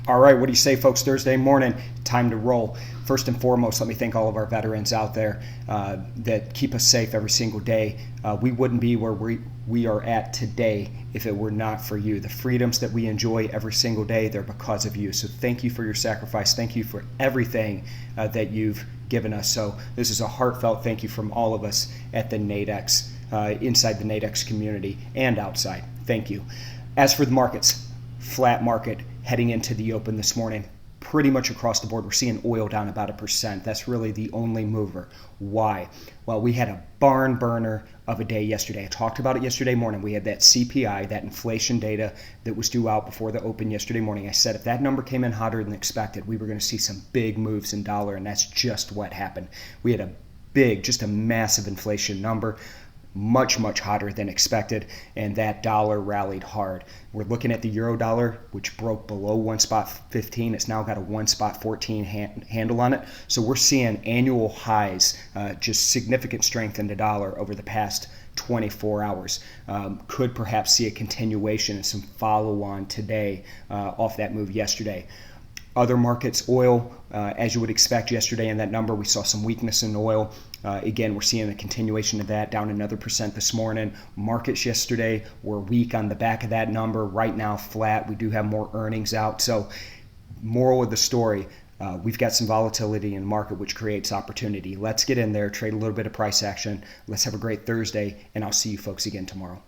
All right, what do you say, folks? Thursday morning, time to roll. First and foremost, let me thank all of our veterans out there that keep us safe every single day. We wouldn't be where we are at today if it were not for you. The freedoms that we enjoy every single day, they're because of you. So thank you for your sacrifice. Thank you for everything that you've given us. So this is a heartfelt thank you from all of us at the Nadex, inside the Nadex community and outside. Thank you. As for the markets, flat market heading into the open this morning. Pretty much across the board, we're seeing oil down about 1%. That's really the only mover. Why? Well, we had a barn burner of a day yesterday. I talked about it yesterday morning. We had that CPI, that inflation data that was due out before the open yesterday morning. I said if that number came in hotter than expected, we were going to see some big moves in dollar, and that's just what happened. We had a big, just a massive inflation number. Much hotter than expected, and that dollar rallied hard. We're looking at the euro dollar, which broke below 1.15. It's now got a 1.14 handle on it. So we're seeing annual highs, just significant strength in the dollar over the past 24 hours. Could perhaps see a continuation and some follow-on today off that move yesterday. Other markets, oil, as you would expect yesterday in that number, we saw some weakness in oil. Again, we're seeing a continuation of that, down another percent this morning. Markets yesterday were weak on the back of that number. Right now, flat. We do have more earnings out. So, moral of the story, we've got some volatility in the market, which creates opportunity. Let's get in there, trade a little bit of price action. Let's have a great Thursday, and I'll see you folks again tomorrow.